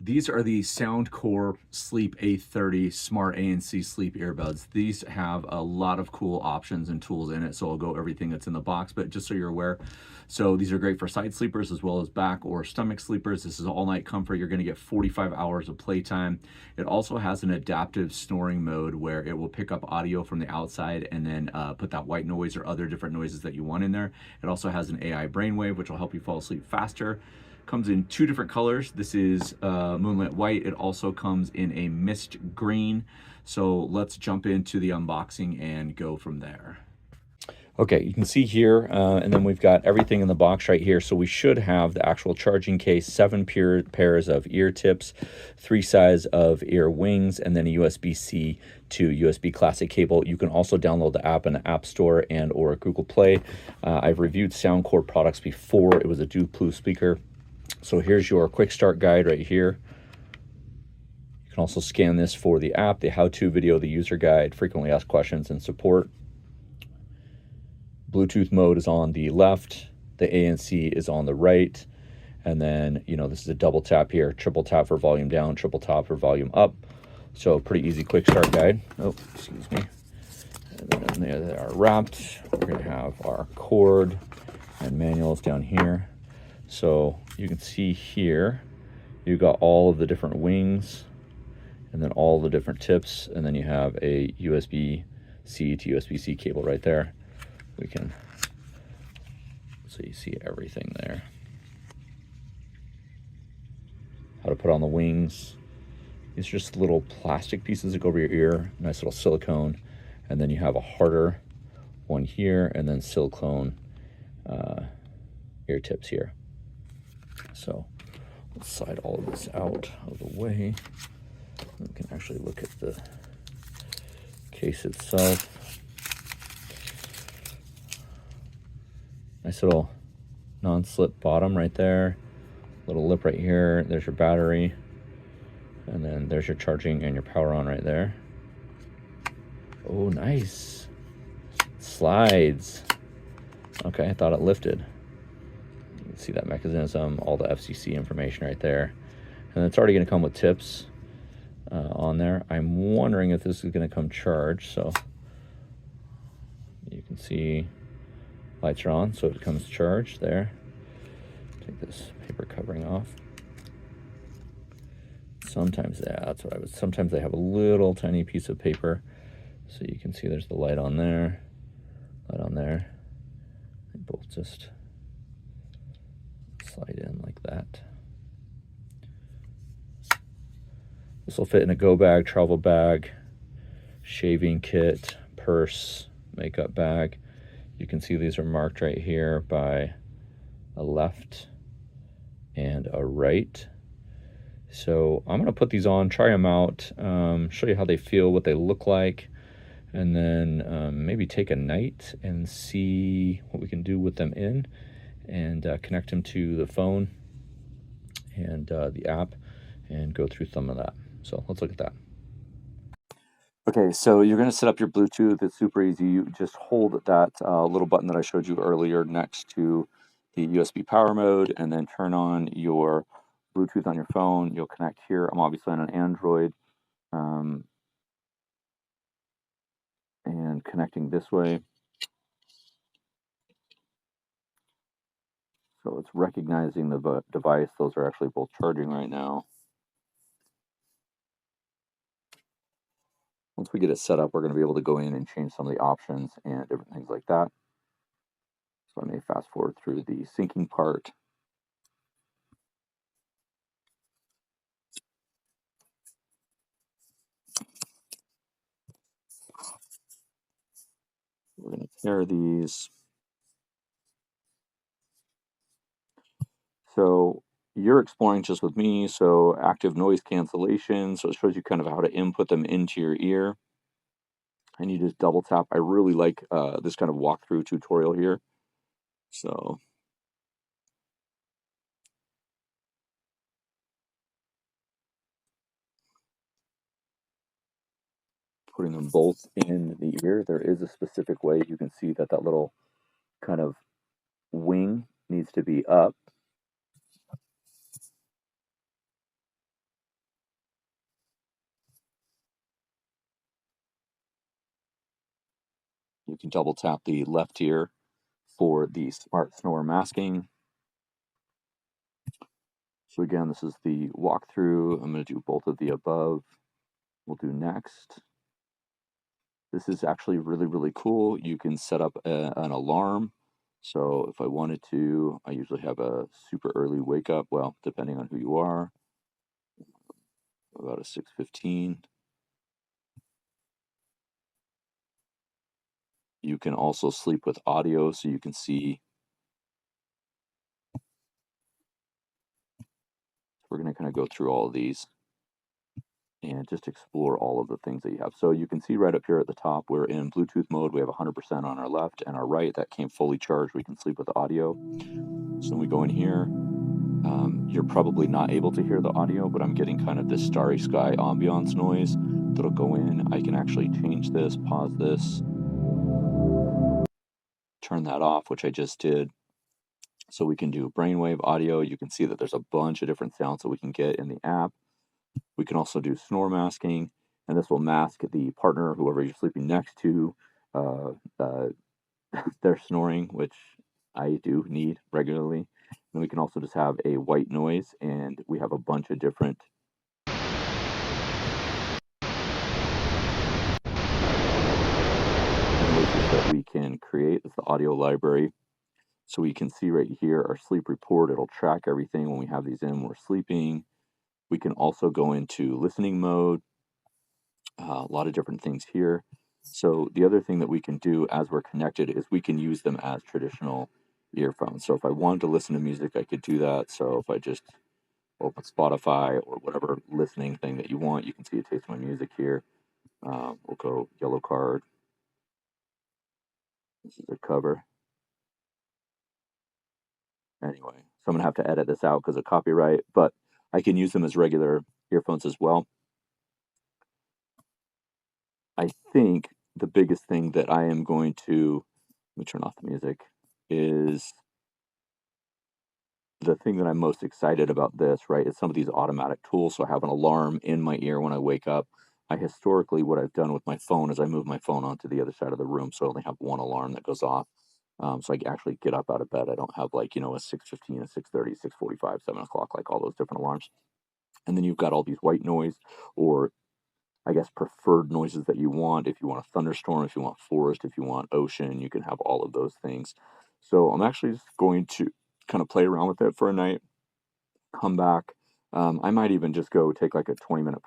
These are the Soundcore Sleep A30 Smart ANC Sleep Earbuds. These have a lot of cool options and tools in it, so I'll go everything that's in the box, but just so you're aware. So these are great for side sleepers as well as back or stomach sleepers. This is all night comfort. You're gonna get 45 hours of playtime. It also has an adaptive snoring mode where it will pick up audio from the outside and then put that white noise or other different noises that you want in there. It also has an AI brainwave, which will help you fall asleep faster. Comes in two different colors. This is Moonlit White. It also comes in a mist green. So let's jump into the unboxing and go from there. Okay, you can see here, and then we've got everything in the box right here. So we should have the actual charging case, 7 pairs of ear tips, 3 size of ear wings, and then a USB-C to USB Classic cable. You can also download the app in the App Store and or Google Play. I've reviewed Soundcore products before. It was a Duplo speaker. So here's your quick start guide right here. You can also scan this for the app, the how-to video, the user guide, frequently asked questions, and support. Bluetooth mode is on the left, the ANC is on the right, and then, you know, this is a double tap here, triple tap for volume down, triple tap for volume up. So pretty easy quick start guide. Oh, excuse me. And then there they are wrapped. We're gonna have our cord and manuals down here. So you can see here, you've got all of the different wings and then all the different tips. And then you have a USB-C to USB-C cable right there. We can, so you see everything there. How to put on the wings. These are just little plastic pieces that go over your ear, nice little silicone. And then you have a harder one here and then silicone ear tips here. So let's slide all of this out of the way. We can actually look at the case itself. Nice little non-slip bottom right there. Little lip right here. There's your battery. And then there's your charging and your power on right there. Oh, nice. Slides. Okay, I thought it lifted. You can see that mechanism, all the FCC information right there. And it's already going to come with tips on there. I'm wondering if this is going to come charged. So you can see lights are on, so it comes charged there. Take this paper covering off. Sometimes, yeah, that's what I was. Sometimes they have a little tiny piece of paper, so you can see there's the light on there, light on there. They both just slide in like that. This will fit in a go bag, travel bag, shaving kit, purse, makeup bag. You can see these are marked right here by a left and a right. So I'm going to put these on, try them out, show you how they feel, what they look like, and then maybe take a night and see what we can do with them in, and connect them to the phone and the app and go through some of that. So let's look at that. Okay, so you're going to set up your Bluetooth. It's super easy. You just hold that little button that I showed you earlier next to the USB power mode, and then turn on your Bluetooth on your phone. You'll connect here. I'm obviously on an Android, and connecting this way. So it's recognizing the device. Those are actually both charging right now. Once we get it set up, we're going to be able to go in and change some of the options and different things like that. So I may fast forward through the syncing part. We're going to pair these. So you're exploring just with me, so active noise cancellation. So it shows you kind of how to input them into your ear. And you just double tap. I really like this kind of walkthrough tutorial here. So putting them both in the ear, there is a specific way. You can see that that little kind of wing needs to be up. You can double tap the left ear for the smart snore masking. So again, this is the walkthrough. I'm going to do both of the above. We'll do next. This is actually really, really cool. You can set up an alarm. So if I wanted to, I usually have a super early wake up. Well, depending on who you are, about a 6:15. You can also sleep with audio, so you can see. We're going to kind of go through all of these and just explore all of the things that you have. So you can see right up here at the top, we're in Bluetooth mode. We have 100% on our left and our right. That came fully charged. We can sleep with audio. So when we go in here, you're probably not able to hear the audio, but I'm getting kind of this starry sky ambiance noise that'll go in. I can actually change this, pause this, turn that off, which I just did. So we can do brainwave audio. You can see that there's a bunch of different sounds that we can get in the app. We can also do snore masking, and this will mask the partner, whoever you're sleeping next to, uh, uh, their snoring, which I do need regularly. And we can also just have a white noise, and we have a bunch of different noises that we can create. It's the audio library. So we can see right here our sleep report. It'll track everything when we have these in when we're sleeping. We can also go into listening mode, a lot of different things here. So the other thing that we can do as we're connected is we can use them as traditional earphones. So if I wanted to listen to music, I could do that. So if I just open Spotify or whatever listening thing that you want, you can see a taste of my music here. We'll go yellow card. This is a cover. Anyway, so I'm gonna have to edit this out because of copyright, but I can use them as regular earphones as well. I think the biggest thing that I am going to, let me turn off the music, is the thing that I'm most excited about this, right, is some of these automatic tools. So I have an alarm in my ear when I wake up. I historically, what I've done with my phone is I move my phone onto the other side of the room, so I only have one alarm that goes off. So I actually get up out of bed. I don't have like, a 6:15, a 6:30, 6:45, 7 o'clock, like all those different alarms. And then you've got all these white noise, or I guess preferred noises that you want. If you want a thunderstorm, if you want forest, if you want ocean, you can have all of those things. So I'm actually just going to kind of play around with it for a night, come back. I might even just go take like a 20-minute.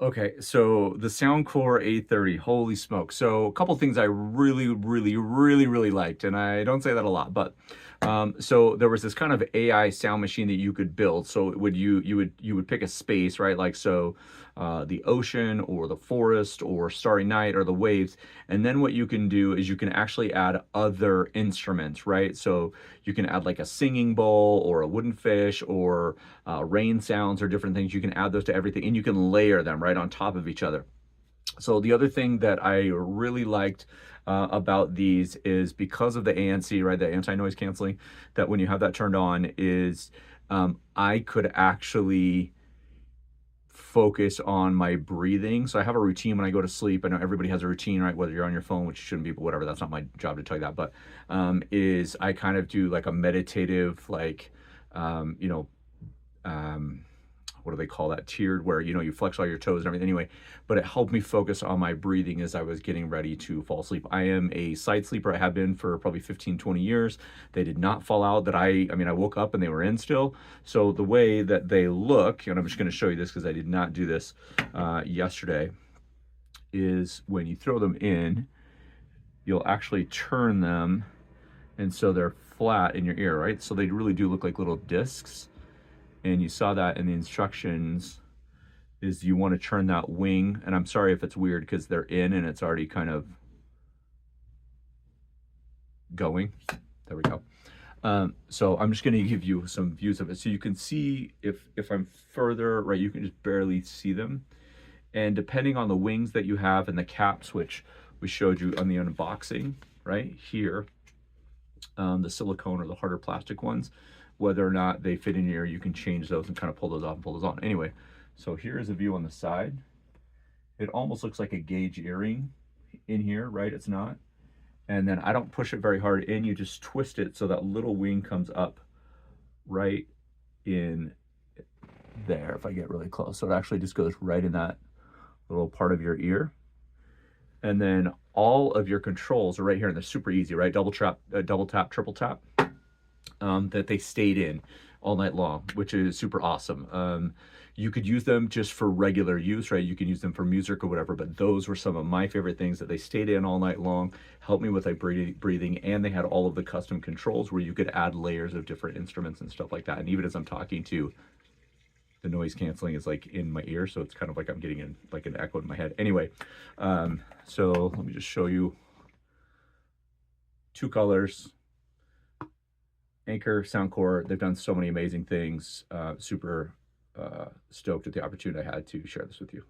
Okay, so the Soundcore A30, holy smoke. So a couple things I really, really, really, really liked, and I don't say that a lot, but so there was this kind of AI sound machine that you could build. So it would you would pick a space, right? Like so the ocean or the forest or starry night or the waves. And then what you can do is you can actually add other instruments, right? So you can add like a singing bowl or a wooden fish or rain sounds or different things. You can add those to everything and you can layer them right on top of each other. So the other thing that I really liked about these is because of the ANC, right, the anti-noise canceling, that when you have that turned on is I could actually focus on my breathing. So I have a routine when I go to sleep. I know everybody has a routine, right? Whether you're on your phone, which you shouldn't be, but whatever, that's not my job to tell you that. But is I kind of do like a meditative, like, you know, what do they call that, tiered, where you flex all your toes and everything. Anyway, but it helped me focus on my breathing as I was getting ready to fall asleep. I am a side sleeper. I have been for probably 15-20 years. They did not fall out. That I mean, I woke up and they were in still. So the way that they look, and I'm just going to show you this because I did not do this yesterday, is when you throw them in, you'll actually turn them, and so they're flat in your ear, right? So they really do look like little discs. And you saw that in the instructions, is you want to turn that wing, and I'm sorry if it's weird because they're in and it's already kind of going. There we go. So I'm just going to give you some views of it. So you can see if I'm further, right, you can just barely see them. And depending on the wings that you have and the caps, which we showed you on the unboxing, right here, the silicone or the harder plastic ones, whether or not they fit in your ear, you can change those and kind of pull those off and pull those on. Anyway, so here is a view on the side. It almost looks like a gauge earring in here, right? It's not. And then I don't push it very hard in, you just twist it so that little wing comes up right in there. If I get really close, so it actually just goes right in that little part of your ear. And then all of your controls are right here, and they're super easy, right? Double tap, triple tap, that they stayed in all night long, which is super awesome. You could use them just for regular use, right? You can use them for music or whatever, but those were some of my favorite things that they stayed in all night long, helped me with like breathing, and they had all of the custom controls where you could add layers of different instruments and stuff like that. And even as I'm talking to, the noise canceling is like in my ear, so it's kind of like I'm getting in like an echo in my head. Anyway, so let me just show you two colors. Anker, Soundcore, they've done so many amazing things. Super stoked at the opportunity I had to share this with you.